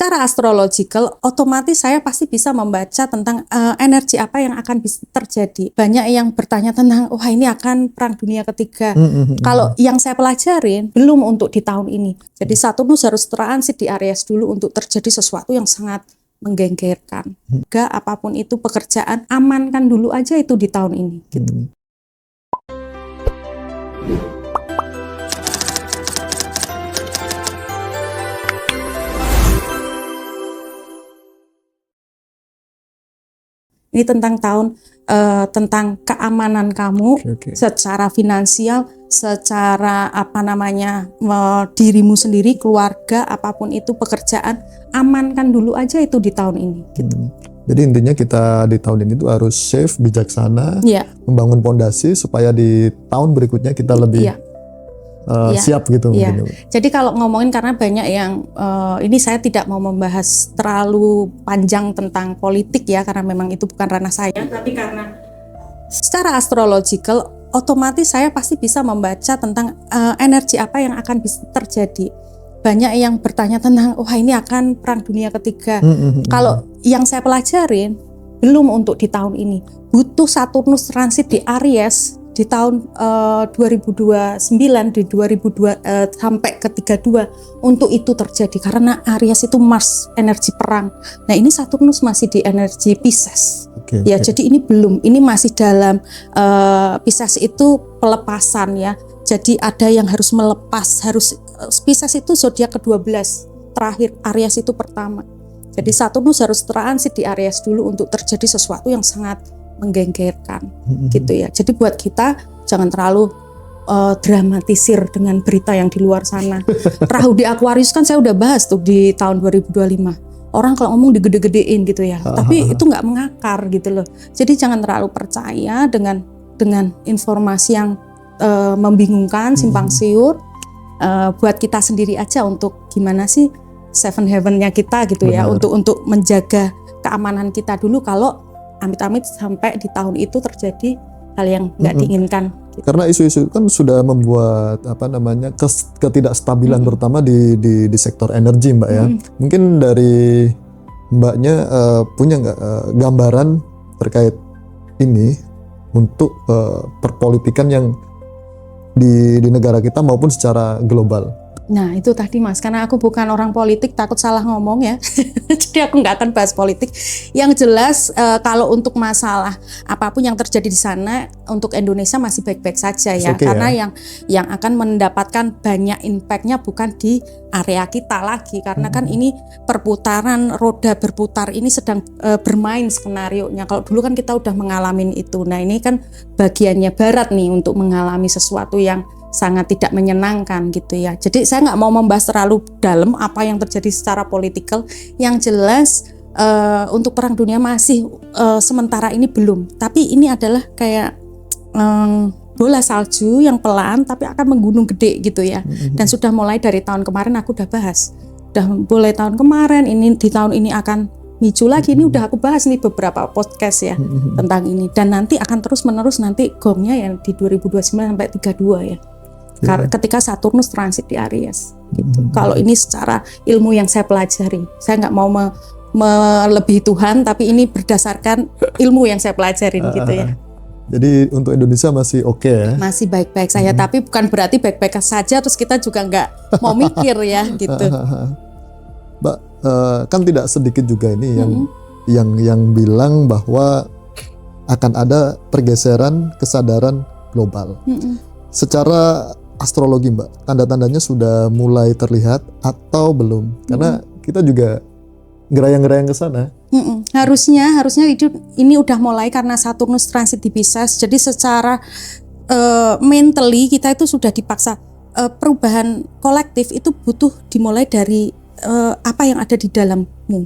secara astrological otomatis saya pasti bisa membaca tentang energi apa yang akan bisa terjadi. Banyak yang bertanya tentang wah ini akan perang dunia ketiga. Kalau yang saya pelajarin belum untuk di tahun ini. Jadi Saturnus harus transit di Aries dulu untuk terjadi sesuatu yang sangat menggenggerkan. Gak apapun itu pekerjaan, amankan dulu aja itu di tahun ini gitu. Ini tentang tentang keamanan kamu secara finansial, secara dirimu sendiri, keluarga, apapun itu pekerjaan, amankan dulu aja itu di tahun ini gitu. Jadi intinya kita di tahun ini tuh harus safe, bijaksana, membangun pondasi supaya di tahun berikutnya kita lebih siap gitu mungkin. Jadi kalau ngomongin karena banyak yang ini saya tidak mau membahas terlalu panjang tentang politik ya karena memang itu bukan ranah saya, tapi karena secara astrological otomatis saya pasti bisa membaca tentang energi apa yang akan bisa terjadi. Banyak yang bertanya tentang wah ini akan perang dunia ketiga. Kalau yang saya pelajarin belum untuk di tahun ini. Butuh Saturnus transit di Aries di tahun 2029 di 2002 sampai ke 32 untuk itu terjadi karena Aries itu Mars energi perang. Nah ini Saturnus masih di energi Pisces. Jadi ini belum, ini masih dalam Pisces itu pelepasan ya. Jadi ada yang harus melepas, Pisces itu zodiak ke-12 terakhir, Aries itu pertama. Jadi Saturnus harus transit di Aries dulu untuk terjadi sesuatu yang sangat menggenggerkan gitu ya. Jadi buat kita jangan terlalu dramatisir dengan berita yang di luar sana. Rahu di Aquarius kan saya udah bahas tuh di tahun 2025. Orang kalau ngomong digede-gedein gitu ya, tapi itu nggak mengakar gitu loh. Jadi jangan terlalu percaya dengan informasi yang membingungkan, simpang siur. Buat kita sendiri aja untuk gimana sih seven heaven-nya kita gitu ya, untuk menjaga keamanan kita dulu kalau amit-amit sampai di tahun itu terjadi hal yang nggak diinginkan. Gitu. Karena isu-isu kan sudah membuat ketidakstabilan terutama di sektor energi Mbak ya. Mungkin dari Mbaknya punya nggak gambaran terkait ini untuk perpolitikan yang di negara kita maupun secara global? Nah itu tadi Mas, karena aku bukan orang politik takut salah ngomong ya. Jadi aku nggak akan bahas politik. Yang jelas kalau untuk masalah apapun yang terjadi di sana untuk Indonesia masih baik-baik saja ya. Karena yang akan mendapatkan banyak impactnya bukan di area kita lagi. Karena kan ini perputaran roda berputar ini sedang bermain skenarionya. Kalau dulu kan kita udah mengalami itu. Nah ini kan bagiannya Barat nih untuk mengalami sesuatu yang sangat tidak menyenangkan gitu ya. Jadi saya nggak mau membahas terlalu dalam apa yang terjadi secara politikal. Yang jelas untuk perang dunia masih sementara ini belum. Tapi ini adalah kayak bola salju yang pelan tapi akan menggunung gede gitu ya. Dan sudah mulai dari tahun kemarin aku udah bahas. Udah mulai tahun kemarin, ini di tahun ini akan micu lagi. Ini udah aku bahas nih beberapa podcast ya tentang ini. Dan nanti akan terus menerus nanti gongnya yang di 2029 sampai 32 ya. Ketika Saturnus transit di Aries gitu. Kalau ini secara ilmu yang saya pelajari, saya nggak mau melebihi Tuhan, tapi ini berdasarkan ilmu yang saya pelajarin gitu ya. Jadi untuk Indonesia masih oke ya? Masih baik-baik saja, tapi bukan berarti baik-baik saja terus kita juga nggak mau mikir ya gitu. Mbak, kan tidak sedikit juga ini yang bilang bahwa akan ada pergeseran kesadaran global. Secara astrologi Mbak, tanda-tandanya sudah mulai terlihat atau belum? Karena kita juga gerayang-gerayang ke sana. Harusnya ini udah mulai karena Saturnus transit di Pisces. Jadi secara mentally kita itu sudah dipaksa. Perubahan kolektif itu butuh dimulai dari apa yang ada di dalammu.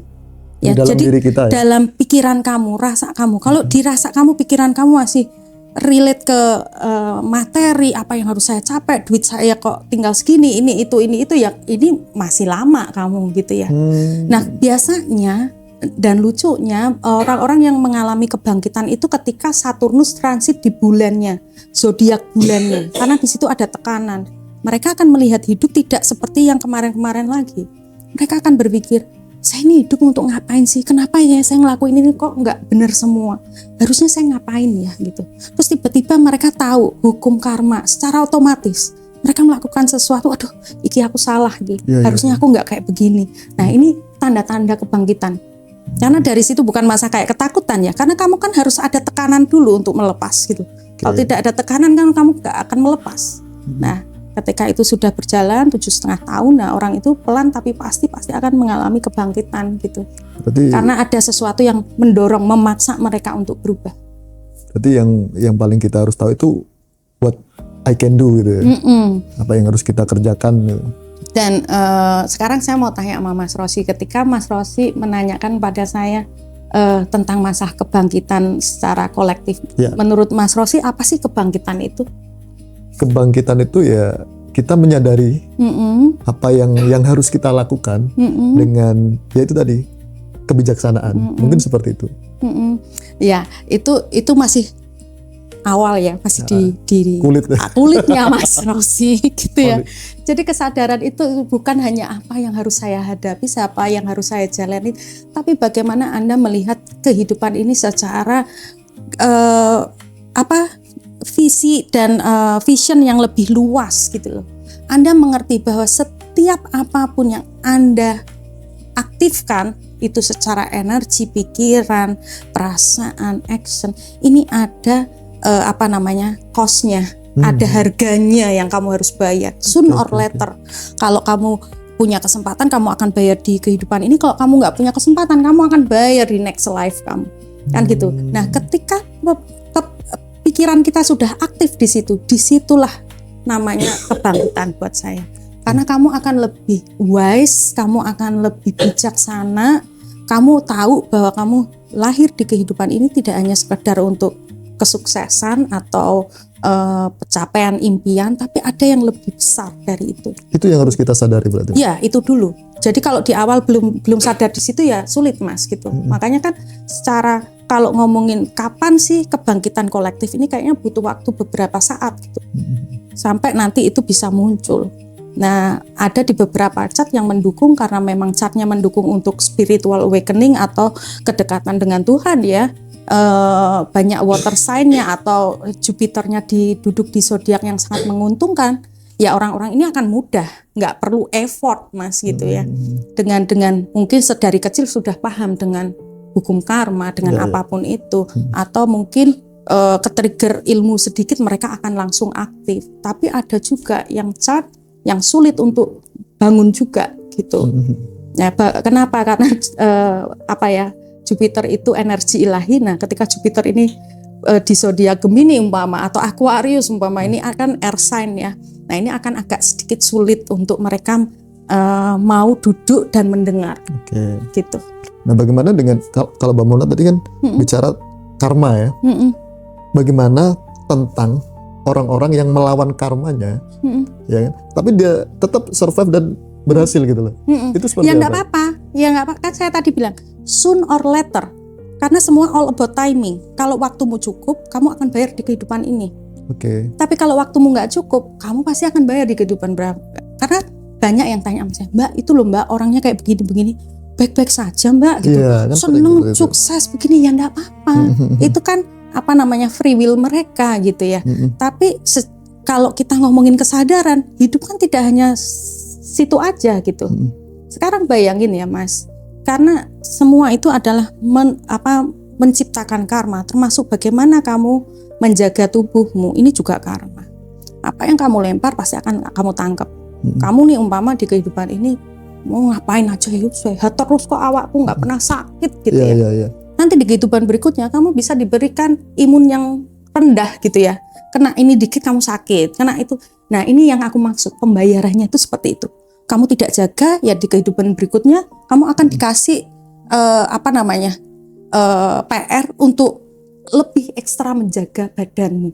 Ya, dalam jadi diri kita, ya? Dalam pikiran kamu, rasa kamu. Kalau dirasa kamu, pikiran kamu masih relate ke materi, apa yang harus saya capai, duit saya kok tinggal segini, ini itu ya, ini masih lama kamu gitu ya. Nah biasanya dan lucunya orang-orang yang mengalami kebangkitan itu ketika Saturnus transit di bulannya, zodiak bulannya, karena di situ ada tekanan. Mereka akan melihat hidup tidak seperti yang kemarin-kemarin lagi. Mereka akan berpikir saya ini hidup untuk ngapain sih? Kenapa ya saya ngelakuin ini kok nggak bener semua? Harusnya saya ngapain ya gitu. Terus tiba-tiba mereka tahu hukum karma secara otomatis. Mereka melakukan sesuatu, aduh, iki aku salah gitu. Harusnya aku nggak kayak begini. Nah ini tanda-tanda kebangkitan. Karena dari situ bukan masa kayak ketakutan ya. Karena kamu kan harus ada tekanan dulu untuk melepas gitu. Kalau tidak ada tekanan kan kamu nggak akan melepas. Nah ketika itu sudah berjalan 7,5 tahun, nah orang itu pelan tapi pasti akan mengalami kebangkitan gitu. Berarti, karena ada sesuatu yang mendorong, memaksa mereka untuk berubah. Berarti yang paling kita harus tahu itu what I can do gitu ya. Apa yang harus kita kerjakan gitu. Dan sekarang saya mau tanya sama Mas Rosi, ketika Mas Rosi menanyakan pada saya tentang masa kebangkitan secara kolektif. Menurut Mas Rosi apa sih kebangkitan itu? Kebangkitan itu ya kita menyadari apa yang harus kita lakukan dengan ya itu tadi kebijaksanaan. Mungkin seperti itu. Ya itu masih awal ya, masih di kulitnya Mas Rosi gitu ya. Jadi kesadaran itu bukan hanya apa yang harus saya hadapi, apa yang harus saya jalani, tapi bagaimana Anda melihat kehidupan ini secara visi dan vision yang lebih luas gitu loh. Anda mengerti bahwa setiap apapun yang Anda aktifkan itu secara energi, pikiran, perasaan, action, ini ada cost-nya, ada harganya yang kamu harus bayar soon or later. Kalau kamu punya kesempatan, kamu akan bayar di kehidupan ini. Kalau kamu nggak punya kesempatan, kamu akan bayar di next life kamu, kan gitu. Nah, ketika pikiran kita sudah aktif di situ, disitulah namanya kebangkitan buat saya. Karena kamu akan lebih wise, kamu akan lebih bijaksana, kamu tahu bahwa kamu lahir di kehidupan ini tidak hanya sekedar untuk kesuksesan atau pencapaian impian, tapi ada yang lebih besar dari itu. Itu yang harus kita sadari berarti. Ya, itu dulu. Jadi kalau di awal belum sadar di situ ya sulit Mas gitu. Makanya kan secara kalau ngomongin kapan sih kebangkitan kolektif ini kayaknya butuh waktu beberapa saat gitu. Sampai nanti itu bisa muncul. Nah, ada di beberapa chart yang mendukung karena memang chartnya mendukung untuk spiritual awakening atau kedekatan dengan Tuhan ya. Banyak water sign-nya atau Jupiternya duduk di zodiak yang sangat menguntungkan. Ya orang-orang ini akan mudah, nggak perlu effort Mas gitu ya. Dengan mungkin sedari kecil sudah paham dengan hukum karma, dengan apapun itu, atau mungkin ke-trigger ilmu sedikit mereka akan langsung aktif. Tapi ada juga yang chart yang sulit untuk bangun juga gitu. Ya, kenapa? Karena Jupiter itu energi ilahi. Nah, ketika Jupiter ini di zodiak Gemini umpama atau Aquarius umpama, ini akan air sign ya. Nah, ini akan agak sedikit sulit untuk mereka mau duduk dan mendengar. Gitu. Nah, bagaimana dengan kalau Mbak Mona tadi kan bicara karma ya? Bagaimana tentang orang-orang yang melawan karmanya, ya kan? Tapi dia tetap survive dan berhasil gitu loh. Itu seperti ya nggak apa-apa. Ya nggak apa-apa. Kan saya tadi bilang soon or later. Karena semua all about timing. Kalau waktumu cukup, kamu akan bayar di kehidupan ini. Tapi kalau waktumu nggak cukup, kamu pasti akan bayar di kehidupan berapa. Karena banyak yang tanya sama saya, Mbak itu loh Mbak orangnya kayak begini-begini, baik-baik saja Mbak gitu, kan seneng sukses begini, ya nggak apa-apa. Itu kan free will mereka gitu ya. Tapi kalau kita ngomongin kesadaran, hidup kan tidak hanya situ aja gitu. Sekarang bayangin ya Mas, karena semua itu adalah menciptakan karma, termasuk bagaimana kamu menjaga tubuhmu, ini juga karma. Apa yang kamu lempar pasti akan kamu tangkap. Kamu nih umpama di kehidupan ini mau ngapain aja ya sehat terus kok awakku nggak pernah sakit gitu ya. Nanti di kehidupan berikutnya kamu bisa diberikan imun yang rendah gitu ya. Kena ini dikit kamu sakit, kena itu. Nah ini yang aku maksud, pembayarannya itu seperti itu. Kamu tidak jaga ya di kehidupan berikutnya kamu akan dikasih PR untuk lebih ekstra menjaga badanmu.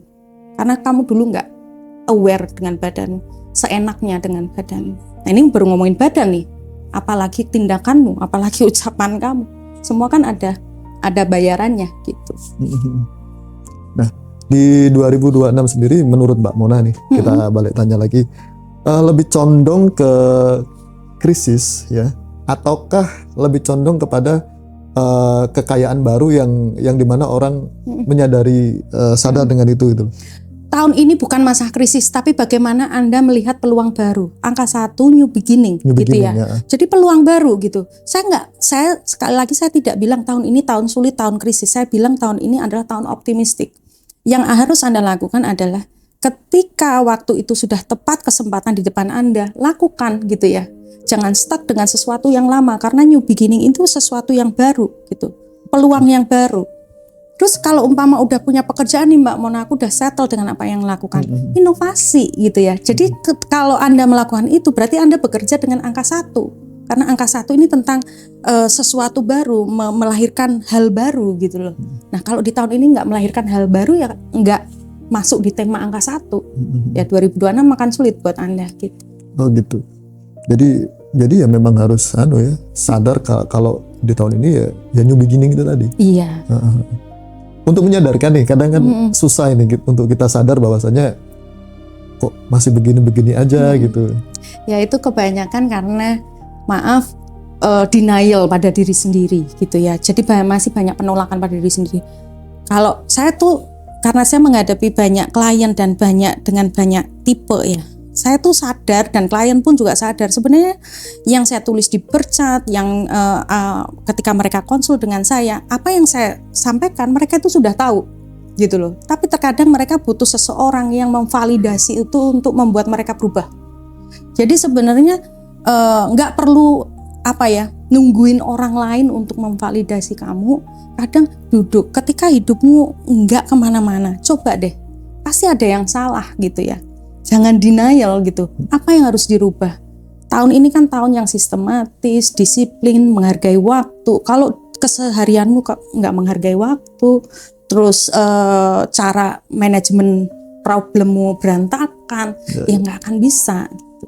Karena kamu dulu nggak aware dengan badanmu, seenaknya dengan badanmu. Nah ini baru ngomongin badan nih, apalagi tindakanmu, apalagi ucapan kamu, semua kan ada bayarannya gitu. Nah di 2026 sendiri menurut Mbak Mona nih, kita balik tanya lagi, lebih condong ke krisis ya ataukah lebih condong kepada kekayaan baru yang dimana orang menyadari sadar dengan itu gitu. Tahun ini bukan masa krisis, tapi bagaimana Anda melihat peluang baru. Angka 1 new beginning gitu ya. Jadi peluang baru gitu. Saya sekali lagi saya tidak bilang tahun ini tahun sulit, tahun krisis. Saya bilang tahun ini adalah tahun optimistik. Yang harus Anda lakukan adalah ketika waktu itu sudah tepat kesempatan di depan Anda, lakukan gitu ya. Jangan stuck dengan sesuatu yang lama, karena new beginning itu sesuatu yang baru gitu. Peluang yang baru. Terus kalau umpama udah punya pekerjaan nih Mbak Mona, aku udah settle dengan apa yang lakukan. Inovasi gitu ya. Jadi kalau Anda melakukan itu berarti Anda bekerja dengan angka 1. Karena angka 1 ini tentang sesuatu baru, melahirkan hal baru gitu loh. Nah kalau di tahun ini nggak melahirkan hal baru ya nggak masuk di tema angka 1. Ya 2026 akan sulit buat Anda gitu. Oh gitu. Jadi ya memang harus sadar kalau di tahun ini ya new beginning itu tadi. Iya. Untuk menyadarkan nih, kadang kan susah ini untuk kita sadar bahwasanya kok masih begini-begini aja gitu. Ya itu kebanyakan karena denial pada diri sendiri gitu ya. Jadi masih banyak penolakan pada diri sendiri. Kalau saya tuh karena saya menghadapi banyak klien dan dengan banyak tipe ya. Saya tuh sadar dan klien pun juga sadar sebenarnya yang saya tulis di bercat, yang ketika mereka konsul dengan saya, apa yang saya sampaikan mereka itu sudah tahu gitu loh. Tapi terkadang mereka butuh seseorang yang memvalidasi itu untuk membuat mereka berubah. Jadi sebenarnya nggak perlu nungguin orang lain untuk memvalidasi kamu. Kadang duduk ketika hidupmu nggak kemana-mana, coba deh, pasti ada yang salah gitu ya. Jangan denial gitu. Apa yang harus dirubah? Tahun ini kan tahun yang sistematis, disiplin, menghargai waktu. Kalau keseharianmu nggak menghargai waktu, terus cara manajemen problemmu berantakan, ya nggak akan bisa. Gitu.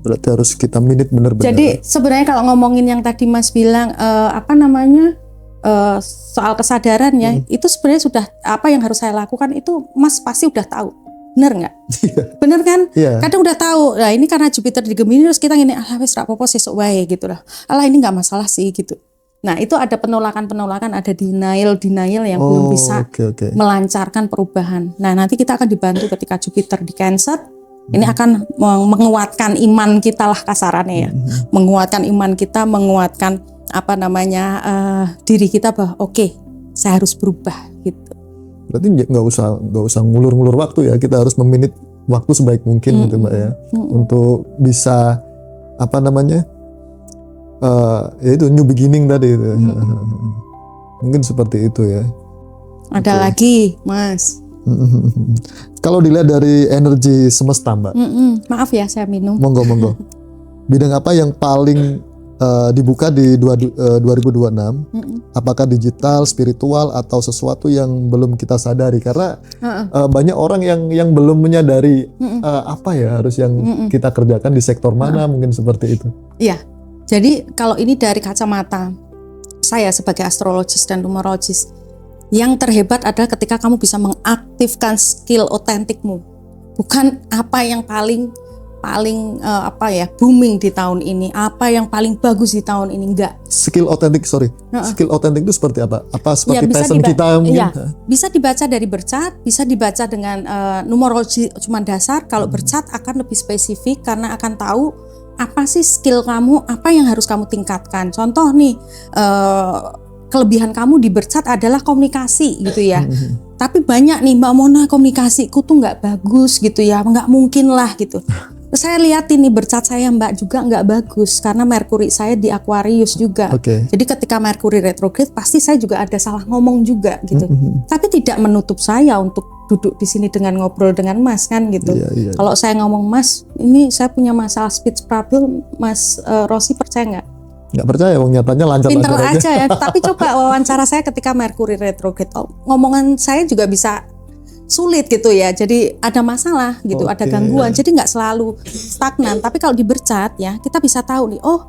Berarti harus kita benar-benar. Jadi sebenarnya kalau ngomongin yang tadi Mas bilang soal kesadaran ya, itu sebenarnya sudah apa yang harus saya lakukan itu Mas pasti udah tahu. Bener nggak? Bener kan? Kadang udah tahu. Nah ini karena Jupiter di Gemini terus kita gini, wis ra apa-apa sesuk wae gitu lah. Ini nggak masalah sih gitu. Nah itu ada penolakan, ada denial yang belum bisa melancarkan perubahan. Nah nanti kita akan dibantu ketika Jupiter di Cancer. Ini akan menguatkan iman kita lah kasarannya ya. Menguatkan iman kita, menguatkan diri kita bahwa oke, saya harus berubah gitu. Berarti nggak usah ngulur-ngulur waktu ya, kita harus meminit waktu sebaik mungkin gitu Mbak ya, untuk bisa ya itu new beginning tadi itu. Mungkin seperti itu ya. Ada lagi Mas. Kalau dilihat dari energi semesta Mbak, maaf ya saya minum. Monggo. Bidang apa yang paling dibuka di 2026, apakah digital, spiritual, atau sesuatu yang belum kita sadari? Karena banyak orang yang belum menyadari apa ya harus yang kita kerjakan di sektor mana, mungkin seperti itu. Iya, jadi kalau ini dari kacamata saya sebagai astrologis dan numerologis, yang terhebat adalah ketika kamu bisa mengaktifkan skill otentikmu, bukan apa yang paling booming di tahun ini, apa yang paling bagus di tahun ini, enggak. Skill otentik itu seperti apa? Apa seperti passion kita mungkin? Bisa dibaca dari bercat, bisa dibaca dengan numerologi cuma dasar. Kalau bercat akan lebih spesifik karena akan tahu apa sih skill kamu, apa yang harus kamu tingkatkan. Contoh nih, kelebihan kamu di bercat adalah komunikasi gitu ya. Tapi banyak nih Mbak Mona, komunikasiku tuh nggak bagus gitu ya, nggak mungkin lah gitu. Saya lihat ini bercat saya Mbak juga nggak bagus karena Merkuri saya di Aquarius juga. Jadi ketika Merkuri retrograde pasti saya juga ada salah ngomong juga gitu. Tapi tidak menutup saya untuk duduk di sini dengan ngobrol dengan Mas kan gitu. Kalau saya ngomong Mas, ini saya punya masalah speech problem, Mas Rosi percaya nggak? Nggak percaya, nyatanya lancar-lancar pinter aja ya. Tapi coba wawancara saya ketika Merkuri retrograde, ngomongan saya juga bisa sulit gitu ya. Jadi ada masalah gitu, ada gangguan. Jadi nggak selalu stagnan. Tapi kalau dibercat ya, kita bisa tahu nih, oh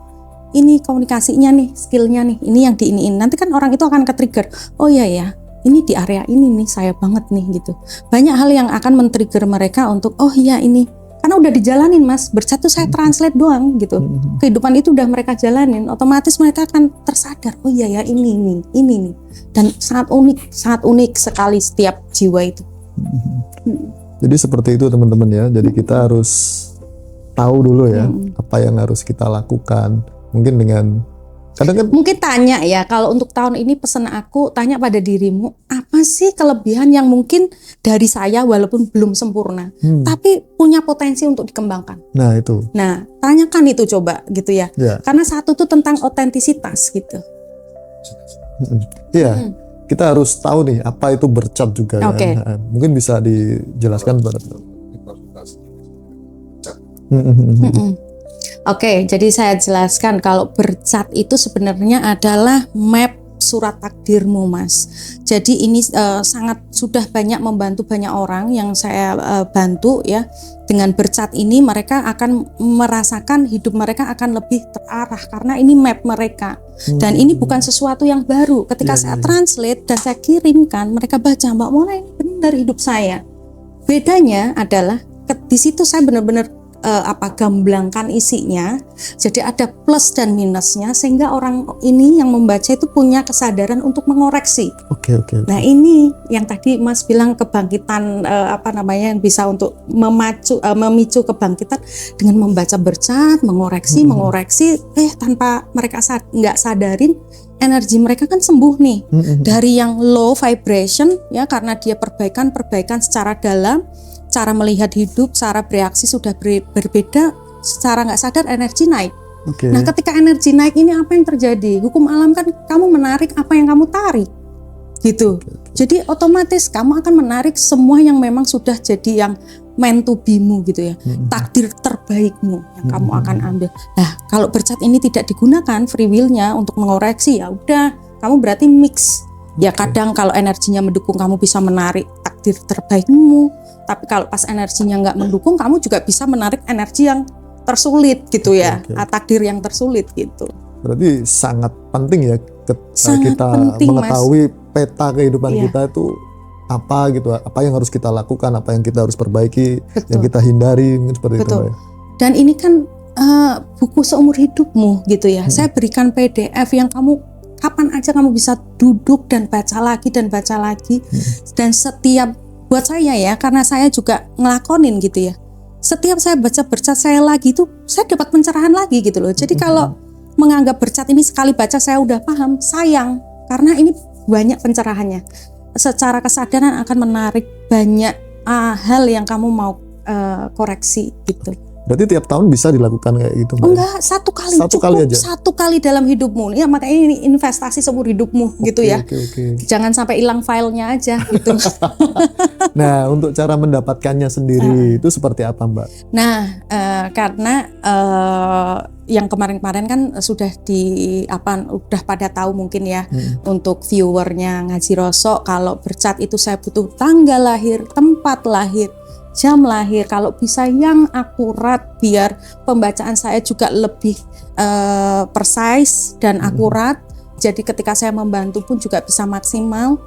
ini komunikasinya nih, skillnya nih, ini yang diiniin. Nanti kan orang itu akan ke-trigger. Oh iya ya, ini di area ini nih saya banget nih gitu. Banyak hal yang akan men-trigger mereka untuk oh iya ini Karena udah dijalanin Mas, bercat tuh saya translate doang gitu. Kehidupan itu udah mereka jalanin, otomatis mereka akan tersadar, oh iya ya ini nih. Dan sangat unik sekali setiap jiwa itu. Jadi seperti itu teman-teman ya. Jadi kita harus tahu dulu ya apa yang harus kita lakukan. Mungkin dengan kadang kan mungkin tanya ya, kalau untuk tahun ini pesan aku, tanya pada dirimu, apa sih kelebihan yang mungkin dari saya walaupun belum sempurna, tapi punya potensi untuk dikembangkan. Nah itu. Nah, tanyakan itu coba gitu ya. Karena satu tuh tentang otentisitas gitu. Iya, kita harus tahu nih apa itu bercat juga Okay. ya. Nah, mungkin bisa dijelaskan pada. Oke, jadi saya jelaskan kalau bercat itu sebenarnya adalah map surat takdirmu, Mas. Jadi ini sangat sudah banyak membantu banyak orang yang saya bantu ya. Dengan bercat ini mereka akan merasakan hidup mereka akan lebih terarah karena ini map mereka. Dan ini bukan sesuatu yang baru. Ketika saya translate dan saya kirimkan, mereka baca, Mbak Mona ini benar hidup saya. Bedanya adalah di situ saya benar-benar gamblangkan isinya, jadi ada plus dan minusnya sehingga orang ini yang membaca itu punya kesadaran untuk mengoreksi. Oke. Nah ini yang tadi Mas bilang kebangkitan yang bisa untuk memicu kebangkitan dengan membaca bercat, mengoreksi tanpa mereka nggak sadarin energi mereka kan sembuh nih dari yang low vibration ya karena dia perbaikan secara dalam. Cara melihat hidup, cara bereaksi sudah berbeda, secara nggak sadar energi naik. Nah ketika energi naik ini apa yang terjadi? Hukum alam kan kamu menarik apa yang kamu tarik gitu. Jadi otomatis kamu akan menarik semua yang memang sudah jadi yang meant to be-mu gitu ya. Takdir terbaikmu yang kamu akan ambil. Nah kalau bercat ini tidak digunakan free will-nya untuk mengoreksi, ya udah kamu berarti mix. Ya kadang kalau energinya mendukung kamu bisa menarik takdir terbaikmu. Tapi kalau pas energinya nggak mendukung, kamu juga bisa menarik energi yang tersulit gitu ya, takdir yang tersulit gitu. Berarti sangat penting ya kita penting, mengetahui peta kehidupan kita itu apa gitu, apa yang harus kita lakukan, apa yang kita harus perbaiki, yang kita hindari, mungkin seperti itu. Ya. Dan ini kan buku seumur hidupmu gitu ya. Saya berikan PDF yang kamu kapan aja kamu bisa duduk dan baca lagi. Dan setiap buat saya ya, karena saya juga ngelakonin gitu ya. Setiap saya baca bercat saya lagi itu, saya dapat pencerahan lagi gitu loh. Jadi kalau menganggap bercat ini sekali baca saya udah paham, sayang. Karena ini banyak pencerahannya. Secara kesadaran akan menarik banyak hal yang kamu mau koreksi gitu. Berarti tiap tahun bisa dilakukan kayak gitu, Mbak? Enggak, satu kali aja. Satu kali dalam hidupmu. Ya makanya ini investasi seumur hidupmu gitu ya. Jangan sampai hilang filenya aja gitu. Nah, untuk cara mendapatkannya sendiri itu seperti apa, Mbak? Nah, karena yang kemarin-kemarin kan sudah udah pada tahu mungkin ya untuk viewernya Ngaji Rosok, kalau bercat itu saya butuh tanggal lahir, tempat lahir, jam lahir, kalau bisa yang akurat biar pembacaan saya juga lebih precise dan akurat. Jadi ketika saya membantu pun juga bisa maksimal.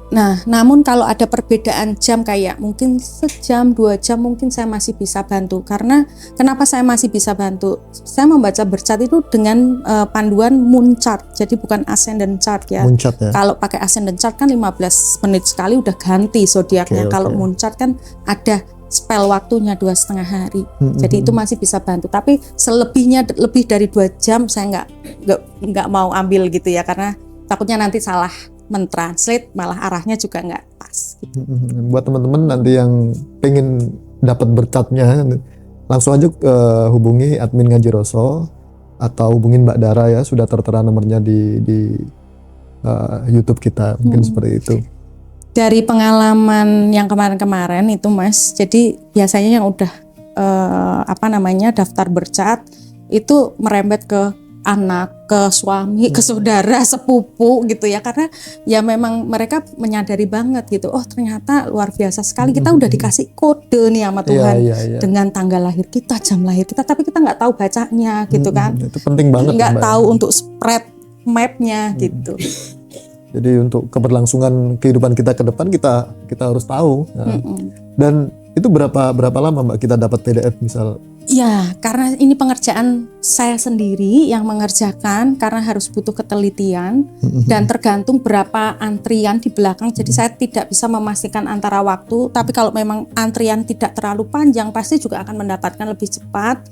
Nah, namun kalau ada perbedaan jam kayak mungkin sejam, 2 jam mungkin saya masih bisa bantu. Karena kenapa saya masih bisa bantu? Saya membaca bercat itu dengan panduan moon chart. Jadi bukan ascendant chart ya. Moon chart, ya. Kalau pakai ascendant chart kan 15 menit sekali udah ganti zodiaknya. Kalau moon chart kan ada spell waktunya 2,5 hari. Jadi itu masih bisa bantu. Tapi selebihnya lebih dari 2 jam saya nggak mau ambil gitu ya, karena takutnya nanti salah mentranslate, malah arahnya juga nggak pas. Buat teman-teman nanti yang pengen dapat bercatnya, langsung aja hubungi admin Ngaji Roso atau hubungin Mbak Dara ya, sudah tertera nomornya di YouTube kita, mungkin seperti itu. Dari pengalaman yang kemarin-kemarin itu Mas, jadi biasanya yang udah daftar bercat itu merembet ke anak, ke suami, ke saudara, sepupu gitu ya, karena ya memang mereka menyadari banget gitu, oh ternyata luar biasa sekali, kita udah dikasih kode nih sama Tuhan dengan tanggal lahir kita, jam lahir kita, tapi kita nggak tahu bacanya gitu kan. Itu penting banget, nggak tahu untuk spread mapnya gitu. Jadi untuk keberlangsungan kehidupan kita ke depan kita harus tahu. Dan Itu berapa lama Mbak kita dapat PDF misal? Ya, karena ini pengerjaan saya sendiri yang mengerjakan karena harus butuh ketelitian dan tergantung berapa antrian di belakang. Jadi saya tidak bisa memastikan antara waktu, tapi kalau memang antrian tidak terlalu panjang pasti juga akan mendapatkan lebih cepat.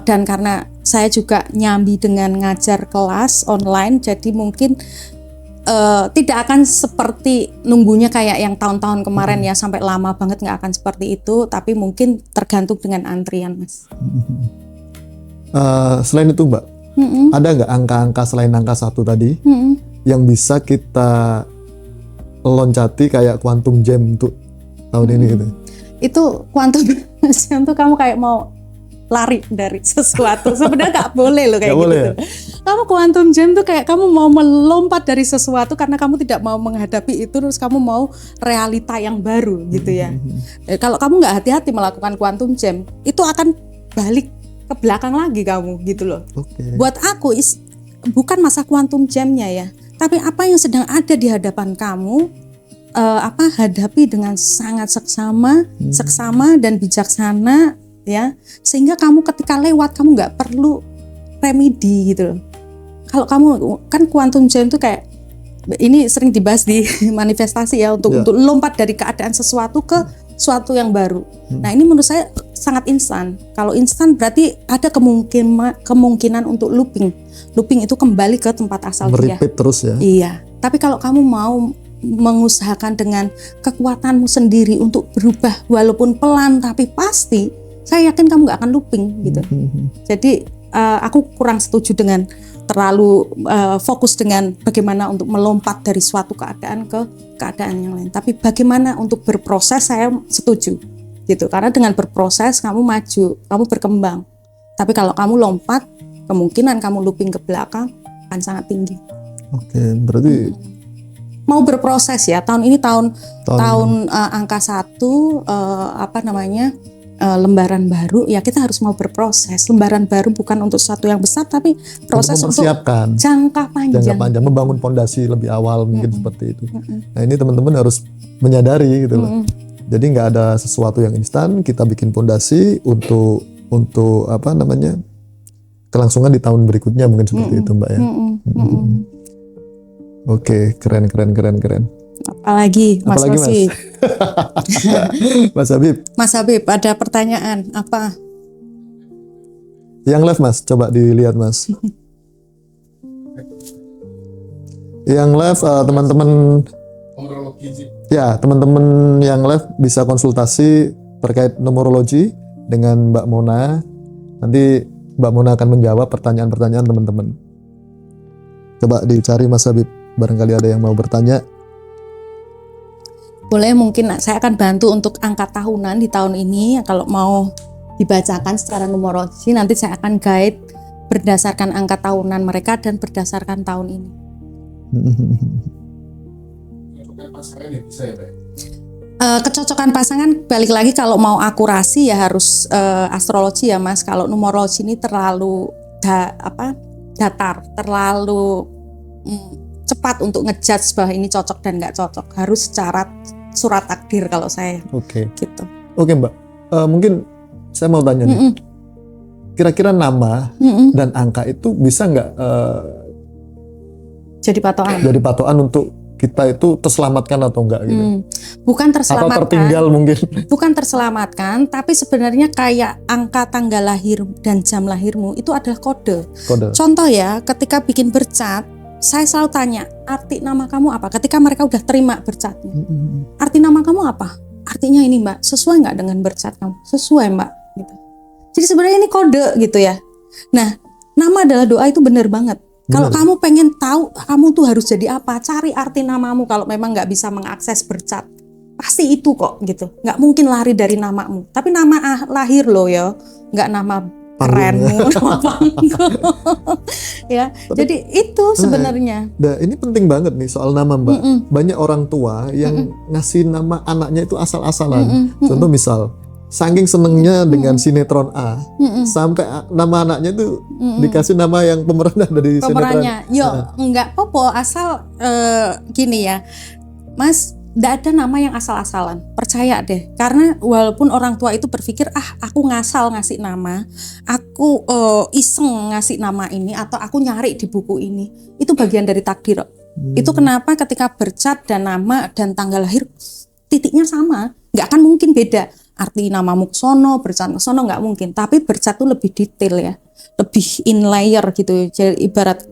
Dan karena saya juga nyambi dengan ngajar kelas online, jadi mungkin tidak akan seperti nunggunya kayak yang tahun-tahun kemarin ya, sampai lama banget, nggak akan seperti itu, tapi mungkin tergantung dengan antrian, Mas. Selain itu Mbak, ada nggak angka-angka selain angka 1 tadi yang bisa kita loncati kayak quantum jam untuk tahun ini gitu? Itu quantum jam tuh kamu kayak mau lari dari sesuatu, sebenarnya nggak boleh loh kayak gitu. Ya? Kamu quantum jam tuh kayak kamu mau melompat dari sesuatu karena kamu tidak mau menghadapi itu, terus kamu mau realita yang baru gitu ya. Kalau kamu nggak hati-hati melakukan quantum jam, itu akan balik ke belakang lagi kamu gitu loh. Buat aku bukan masa quantum jamnya ya, tapi apa yang sedang ada di hadapan kamu, hadapi dengan sangat seksama dan bijaksana ya, sehingga kamu ketika lewat kamu nggak perlu remedi gitu loh. Kalau kamu kan quantum jam itu kayak ini sering dibahas di manifestasi ya, untuk lompat dari keadaan sesuatu ke suatu yang baru. Nah ini menurut saya sangat instan. Kalau instan berarti ada kemungkinan untuk looping itu kembali ke tempat asal dia. Repeat terus ya. Iya. Tapi kalau kamu mau mengusahakan dengan kekuatanmu sendiri untuk berubah walaupun pelan tapi pasti, saya yakin kamu nggak akan looping gitu. Jadi aku kurang setuju dengan terlalu fokus dengan bagaimana untuk melompat dari suatu keadaan ke keadaan yang lain. Tapi bagaimana untuk berproses, saya setuju gitu. Karena dengan berproses kamu maju, kamu berkembang. Tapi kalau kamu lompat, kemungkinan kamu looping ke belakang akan sangat tinggi. Berarti mau berproses ya. Tahun ini tahun angka 1, lembaran baru ya, kita harus mau berproses. Lembaran baru bukan untuk sesuatu yang besar, tapi proses untuk jangka panjang, membangun fondasi lebih awal mungkin seperti itu. Nah ini teman-teman harus menyadari gitu loh. Jadi nggak ada sesuatu yang instan, kita bikin fondasi untuk kelangsungan di tahun berikutnya mungkin seperti itu Mbak ya. Oke, keren. Apalagi Mas Rosi. Mas Habib, ada pertanyaan apa? Yang live Mas, coba dilihat Mas. Yang live teman-teman, ya teman-teman yang live bisa konsultasi terkait numerologi dengan Mbak Mona. Nanti Mbak Mona akan menjawab pertanyaan-pertanyaan teman-teman. Coba dicari Mas Habib, barangkali ada yang mau bertanya. Boleh, mungkin saya akan bantu untuk angka tahunan di tahun ini. Kalau mau dibacakan secara numerologi, nanti saya akan guide berdasarkan angka tahunan mereka dan berdasarkan tahun ini. Kecocokan pasangan balik lagi, kalau mau akurasi ya harus astrologi ya Mas. Kalau numerologi ini terlalu datar, terlalu cepat untuk ngejudge bahwa ini cocok dan nggak cocok. Harus secara surat takdir kalau saya. Gitu. Oke Mbak, mungkin saya mau tanya nih, kira-kira nama dan angka itu bisa nggak jadi patokan untuk kita itu terselamatkan atau enggak gitu? Bukan terselamatkan. Atau tertinggal mungkin? Bukan terselamatkan, tapi sebenarnya kayak angka tanggal lahir dan jam lahirmu itu adalah kode. Contoh ya, ketika bikin bercat, saya selalu tanya, arti nama kamu apa? Ketika mereka udah terima bercatnya, arti nama kamu apa? Artinya ini Mbak, sesuai nggak dengan bercat kamu? Sesuai Mbak. Gitu. Jadi sebenarnya ini kode gitu ya. Nah, nama adalah doa, itu benar banget. Kalau kamu pengen tahu kamu tuh harus jadi apa, cari arti namamu. Kalau memang nggak bisa mengakses bercat, pasti itu kok gitu. Nggak mungkin lari dari namamu. Tapi nama lahir loh ya, nggak nama kerenmu, nama panggung. Ya, jadi itu sebenarnya. Nah, ini penting banget nih soal nama Mbak. Banyak orang tua yang ngasih nama anaknya itu asal-asalan. Contoh misal, saking senengnya dengan sinetron A, sampai nama anaknya itu dikasih nama yang pemerannya dari sinetron. Yo, enggak popo, asal gini ya, Mas. Nggak ada nama yang asal-asalan, percaya deh. Karena walaupun orang tua itu berpikir, aku ngasal ngasih nama, aku iseng ngasih nama ini, atau aku nyari di buku ini, itu bagian dari takdir. Itu kenapa ketika bercat dan nama dan tanggal lahir titiknya sama, nggak akan mungkin beda. Arti nama Muksono, bercat Muksono nggak mungkin. Tapi bercat tuh lebih detail ya, lebih in layer gitu. Jadi ibarat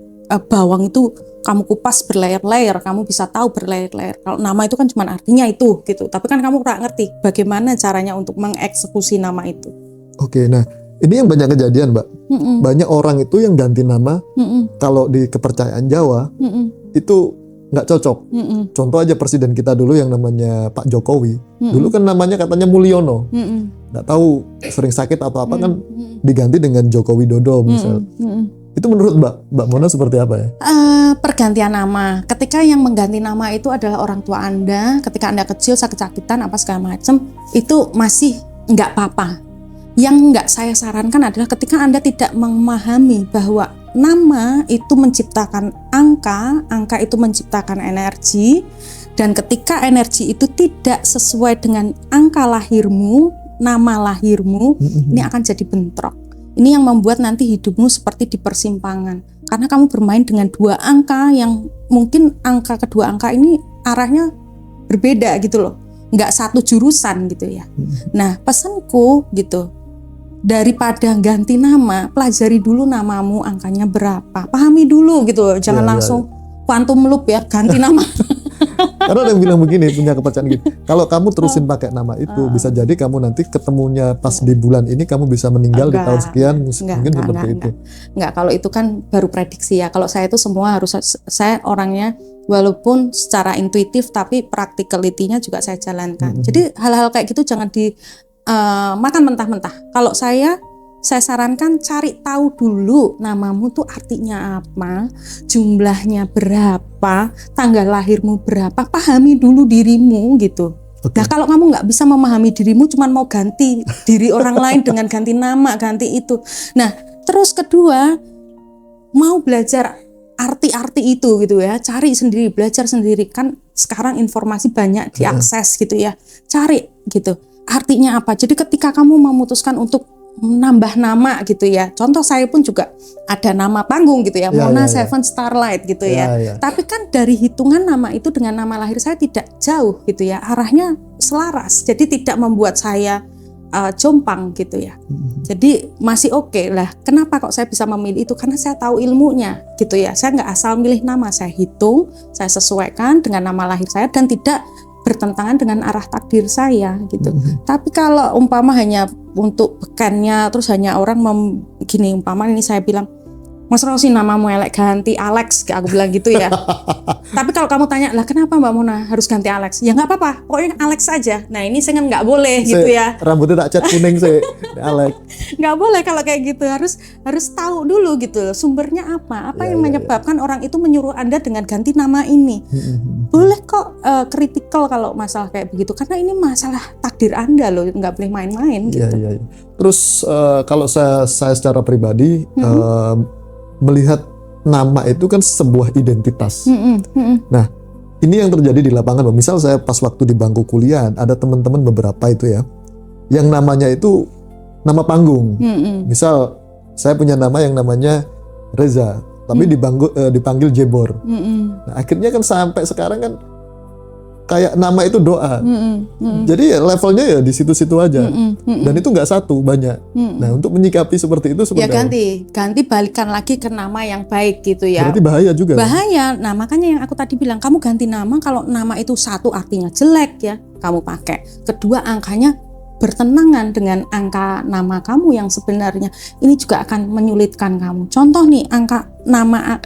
bawang itu kamu kupas berlayer-layer, kamu bisa tahu berlayer-layer. Kalau nama itu kan cuma artinya itu gitu. Tapi kan kamu nggak ngerti bagaimana caranya untuk mengeksekusi nama itu. Oke, nah ini yang banyak kejadian, Mbak. Banyak orang itu yang ganti nama kalau di kepercayaan Jawa itu nggak cocok. Contoh aja presiden kita dulu yang namanya Pak Jokowi. Dulu kan namanya katanya Mulyono. Nggak tahu sering sakit atau apa kan diganti dengan Joko Widodo misal. Itu menurut Mbak Mona seperti apa ya? Pergantian nama. Ketika yang mengganti nama itu adalah orang tua Anda, ketika Anda kecil sakit-sakitan apa segala macam, itu masih nggak apa-apa. Yang nggak saya sarankan adalah ketika Anda tidak memahami bahwa nama itu menciptakan angka itu menciptakan energi, dan ketika energi itu tidak sesuai dengan angka lahirmu, nama lahirmu, ini akan jadi bentrok. Ini yang membuat nanti hidupmu seperti di persimpangan. Karena kamu bermain dengan dua angka yang mungkin angka kedua angka ini arahnya berbeda gitu loh. Nggak satu jurusan gitu ya. Nah pesanku gitu, daripada ganti nama, pelajari dulu namamu angkanya berapa. Pahami dulu gitu loh. Jangan langsung quantum loop ya, ganti nama. Karena ada yang bilang begini, punya kepercayaan gitu. Kalau kamu terusin pakai nama itu, bisa jadi kamu nanti ketemunya pas di bulan ini kamu bisa meninggal di tahun sekian, mungkin seperti itu. Enggak, kalau itu kan baru prediksi ya. Kalau saya itu semua harus, saya orangnya walaupun secara intuitif tapi practicality-nya juga saya jalankan. Jadi hal-hal kayak gitu jangan makan mentah-mentah. Kalau saya sarankan cari tahu dulu namamu tuh artinya apa, jumlahnya berapa, tanggal lahirmu berapa, pahami dulu dirimu gitu. Nah kalau kamu nggak bisa memahami dirimu, cuman mau ganti diri orang lain dengan ganti nama, ganti itu. Nah terus kedua, mau belajar arti-arti itu gitu ya, cari sendiri, belajar sendiri. Kan sekarang informasi banyak diakses gitu ya, cari gitu artinya apa. Jadi ketika kamu memutuskan untuk menambah nama gitu ya, contoh saya pun juga ada nama panggung gitu ya, Mona Seven Starlight gitu ya. Tapi kan dari hitungan nama itu dengan nama lahir saya tidak jauh gitu ya, arahnya selaras, jadi tidak membuat saya jompang gitu ya. Jadi masih oke lah. Kenapa kok saya bisa memilih itu? Karena saya tahu ilmunya gitu ya. Saya nggak asal milih nama, saya hitung, saya sesuaikan dengan nama lahir saya dan tidak bertentangan dengan arah takdir saya gitu. Tapi kalau umpama hanya untuk bekannya, terus hanya orang gini, umpama ini saya bilang, Mas Rosi namamu elek, ganti Alex, aku bilang gitu ya. Tapi kalau kamu tanya, lah kenapa Mbak Mona harus ganti Alex? Ya nggak apa-apa, pokoknya Alex aja. Nah ini saya kan nggak boleh gitu ya. Rambutnya tak cat kuning sih, Alex. Nggak boleh kalau kayak gitu, harus tahu dulu gitu, sumbernya apa yang menyebabkan orang itu menyuruh Anda dengan ganti nama ini. Boleh kok kritikal kalau masalah kayak begitu, karena ini masalah takdir Anda loh, nggak boleh main-main gitu. Terus kalau saya secara pribadi melihat nama itu kan sebuah identitas. Nah, ini yang terjadi di lapangan. Misal saya pas waktu di bangku kuliah, ada teman-teman beberapa itu ya, yang namanya itu nama panggung. Misal saya punya nama yang namanya Reza, tapi dipanggil Jebor. Nah, akhirnya kan sampai sekarang kan kayak nama itu doa. Jadi levelnya ya di situ-situ aja. Dan itu nggak satu, banyak. Nah untuk menyikapi seperti itu ya ganti balikan lagi ke nama yang baik gitu ya. Berarti bahaya juga. Bahaya. Nah makanya yang aku tadi bilang, kamu ganti nama kalau nama itu satu artinya jelek ya, kamu pakai. Kedua, angkanya bertentangan dengan angka nama kamu yang sebenarnya, ini juga akan menyulitkan kamu. Contoh nih, angka nama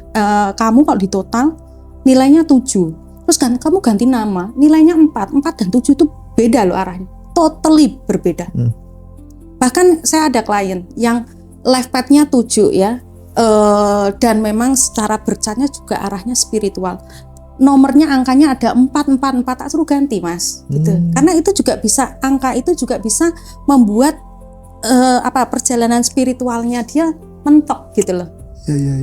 kamu kalau di total nilainya 7. Terus kamu ganti nama, nilainya 4 dan 7 itu beda loh arahnya, totally berbeda. Bahkan saya ada klien yang life path-nya 7 ya, dan memang secara bercatnya juga arahnya spiritual. Nomornya angkanya ada 4, tak suruh ganti mas, gitu. Karena itu juga bisa, angka itu juga bisa membuat perjalanan spiritualnya dia mentok gitu loh.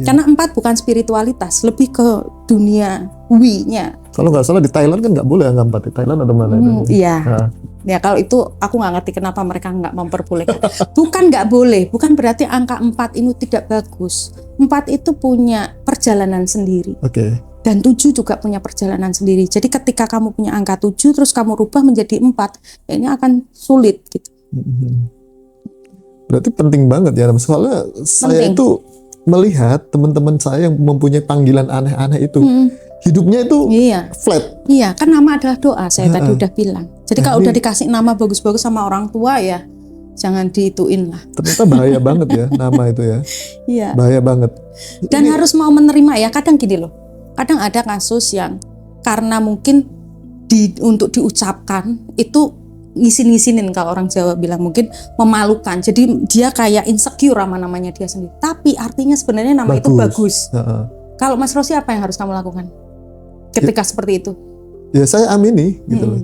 Karena 4 bukan spiritualitas, lebih ke dunia wi-nya Kalau nggak salah di Thailand kan nggak boleh angka 4 di Thailand atau mana itu? Iya. Nah. Ya kalau itu aku nggak ngerti kenapa mereka nggak memperbolehkan. Bukan nggak boleh, bukan berarti angka 4 ini tidak bagus. 4 itu punya perjalanan sendiri. Oke. Dan 7 juga punya perjalanan sendiri. Jadi ketika kamu punya angka 7 terus kamu rubah menjadi 4, ya ini akan sulit gitu. Berarti penting banget ya, soalnya saya itu melihat teman-teman saya yang mempunyai panggilan aneh-aneh itu. Hidupnya itu flat. Iya, kan nama adalah doa, saya tadi udah bilang. Jadi kalau udah dikasih nama bagus-bagus sama orang tua ya, jangan diituin lah. Ternyata bahaya banget ya nama itu ya. Iya. Bahaya banget. Dan harus mau menerima ya, kadang gini loh. Kadang ada kasus yang karena mungkin untuk diucapkan itu ngisin-ngisinin, kalau orang Jawa bilang mungkin memalukan. Jadi dia kayak insecure sama namanya dia sendiri. Tapi artinya sebenarnya nama itu bagus. Kalau Mas Rosi apa yang harus kamu lakukan ketika seperti itu? Ya saya amini gitu loh.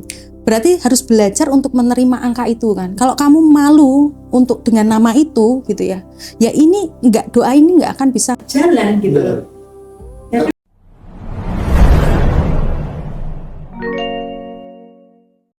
Berarti harus belajar untuk menerima angka itu kan. Kalau kamu malu untuk dengan nama itu gitu ya. Ya ini doa ini nggak akan bisa jalan gitu loh.